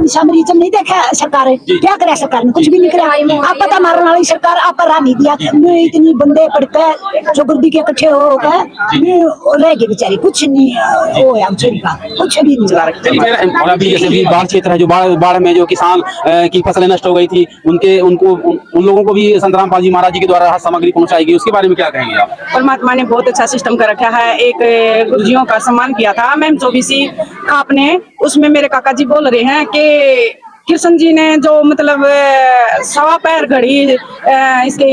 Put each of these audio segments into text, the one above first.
मरीज नहीं देखा सरकार क्या करे, सरकार ने कुछ भी नहीं करा। आप पता मारने वाली सरकार आप राह नहीं दिया, इतनी बंदे पड़कर चौगुर्दी के इकट्ठे हो गए रह गए बेचारे, कुछ नहीं हो कुछ भी नहीं चला रखा। और अभी जैसे भी बाढ़ क्षेत्र है, जो बाढ़ में जो किसान की फसलें नष्ट हो गई थी, उन लोगों को भी संत रामपाल जी महाराज जी के द्वारा राहत सामग्री पहुंचाई गई, उसके बारे में क्या कहेंगे आप? परमात्मा ने बहुत अच्छा सिस्टम कर रखा है। एक गुरुजियों का सम्मान किया था मैम 24 आपने, उसमें मेरे काका जी बोल रहे हैं कि कृष्ण जी ने जो मतलब सवा पैर घड़ी इसके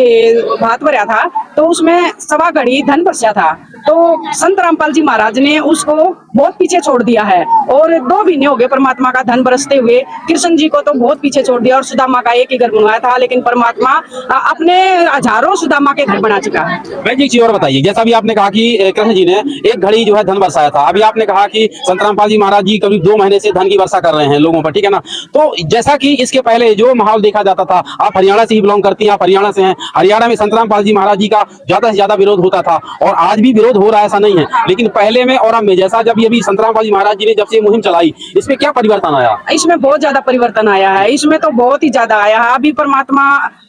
भात भरा था, तो उसमें सवा घड़ी धन बरसा था। तो संत रामपाल जी महाराज ने उसको बहुत पीछे छोड़ दिया है, और 2 महीने हो गए परमात्मा का धन बरसते हुए। कृष्ण जी को तो बहुत पीछे छोड़ दिया, और सुदामा का एक ही घर बनवाया था, लेकिन परमात्मा अपने हजारों सुदामा के घर बना चुका है। भाई जी एक चीज और बताइए, जैसा भी आपने कहा कि कृष्ण जी ने एक घड़ी जो है धन बरसाया था, अभी आपने कहा कि संत रामपाल जी महाराज जी करीब 2 महीने से धन की वर्षा कर रहे हैं लोगों पर, ठीक है ना? तो जैसा कि इसके पहले जो माहौल देखा जाता था, आप हरियाणा से ही बिलोंग करती हैं, आप हरियाणा से हैं, हरियाणा में संत रामपाल जी महाराज जी का ज्यादा से ज्यादा विरोध होता था, और आज भी विरोध हो रहा है, ऐसा नहीं है, लेकिन पहले में और अब में जैसा जब ये भी संत रामपाल जी महाराज जी ने जब से मुहिम चलाई, इसमें क्या परिवर्तन आया? इसमें बहुत ज्यादा परिवर्तन आया है, इसमें तो बहुत ही ज्यादा आया है। अभी परमात्मा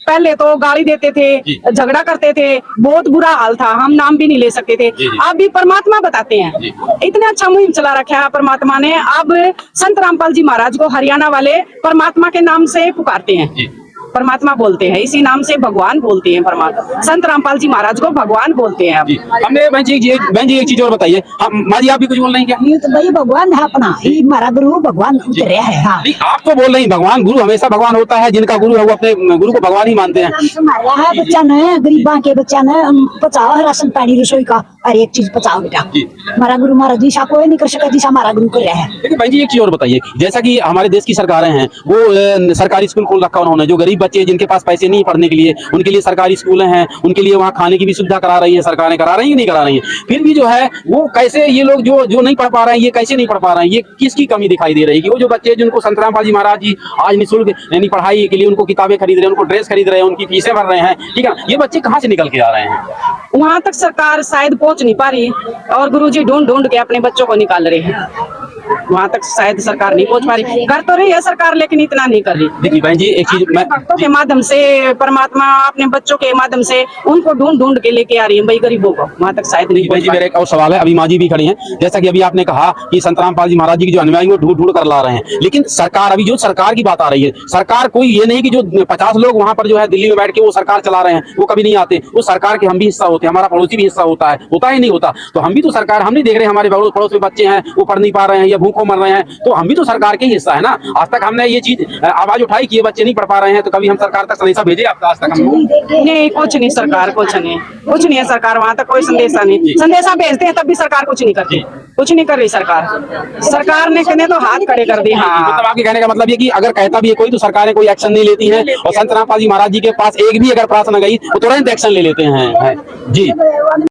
पहले तो गाली देते थे, झगड़ा करते थे, बहुत बुरा हाल था, हम नाम भी नहीं ले सकते थे। अभी परमात्मा बताते हैं, इतने अच्छा मुहिम चला रखा है परमात्मा ने। अब संत रामपाल जी महाराज को हरियाणा वाले परमात्मा के नाम से पुकारते हैं, परमात्मा बोलते हैं, इसी नाम से भगवान बोलते हैं। परमात्मा संत रामपाल जी महाराज को भगवान बोलते हैं। हमने बहन जी एक चीज और बताइए, माँ जी आप भी कुछ बोल रही हैं क्या? ये तो भाई भगवान है अपना, ये हमारा गुरु भगवान उतरे है। हाँ। आप तो बोल रही भगवान, गुरु हमेशा भगवान होता है, जिनका गुरु है वो अपने गुरु को भगवान ही मानते हैं। है बच्चा ने, गरीबा के बच्चा ने पचाओ राशन पानी रसोई का हर एक चीज पचाओ बेटा। हमारा गुरु महाराज जी कोई नहीं कर सका जैसा हमारा गुरु कर रहा है। लेकिन भाई जी एक चीज और बताइए, जैसा कि हमारे देश की सरकारें हैं, वो सरकारी स्कूल खोल रखा उन्होंने, जो गरीब बच्चे जिनके पास पैसे नहीं पढ़ने के लिए, उनके लिए सरकारी स्कूल हैं, उनके लिए वहाँ खाने की भी सुविधा करा रही है सरकारें, करा रही है नहीं करा रही है, फिर भी जो है वो कैसे ये लोग जो नहीं पढ़ पा रहे हैं, ये कैसे नहीं पढ़ पा रहे हैं? ये किसकी कमी दिखाई दे रही है कि वो जो बच्चे जिनको संत रामपाल जी महाराज जी आज निःशुल्क यानी पढ़ाई के लिए उनको किताबें खरीद रहे हैं, उनको ड्रेस खरीद रहे हैं, उनकी फीसें भर रहे हैं, ठीक है, ये बच्चे कहाँ से निकल के आ रहे हैं? वहां तक सरकार शायद पहुंच नहीं पा रही, और गुरुजी ढूंढ के अपने बच्चों को निकाल रहे हैं। वहां तक शायद सरकार नहीं पहुंच पा रही, कर तो रही है सरकार, लेकिन इतना नहीं कर रही। देखिए बहन जी एक चीज, मैं भक्तों के माध्यम से परमात्मा अपने बच्चों के माध्यम से उनको ढूंढ के लेके आ रही है भाई गरीबों को, वहां तक शायद नहीं पहुंच। मेरा एक और सवाल है, अभी माँ जी भी खड़ी हैं, जैसा कि अभी आपने कहा कि संत रामपाल जी महाराज जी की जो अनुयायी वो ढूंढ कर ला रहे हैं, लेकिन सरकार, अभी जो सरकार की बात आ रही है, सरकार कोई ये नहीं कि जो 50 लोग वहां पर जो है दिल्ली में बैठ के वो सरकार चला रहे हैं, वो कभी नहीं आते, वो सरकार के हम भी हिस्सा होते हैं, हमारा पड़ोसी भी हिस्सा होता है नहीं होता, तो हम भी तो सरकार, हम नहीं देख रहे हमारे पड़ोस में बच्चे हैं वो पढ़ नहीं पा रहे हैं या भूखों मर रहे हैं, तो हम भी तो सरकार के हिस्सा है ना। आज तक हमने ये चीज आवाज उठाई कि ये बच्चे नहीं पढ़ पा रहे हैं, तो कभी हम सरकार तक संदेशा भेजे आपका? आज तक हम नहीं, कुछ नहीं, सरकार कुछ नहीं है, सरकार वहां तक कोई संदेशा नहीं, संदेशा भेजते हैं तब भी सरकार कुछ नहीं करती, कुछ नहीं कर रही सरकार ने कहने तो हाथ खड़े कर दिए। हाँ, मतलब आपके कहने का मतलब ये कि अगर कहता भी है कोई तो सरकारें कोई एक्शन नहीं लेती हैं, और संत रामपाल जी महाराज जी के पास एक भी अगर प्रार्थना गई तो तुरंत एक्शन ले लेते हैं जी।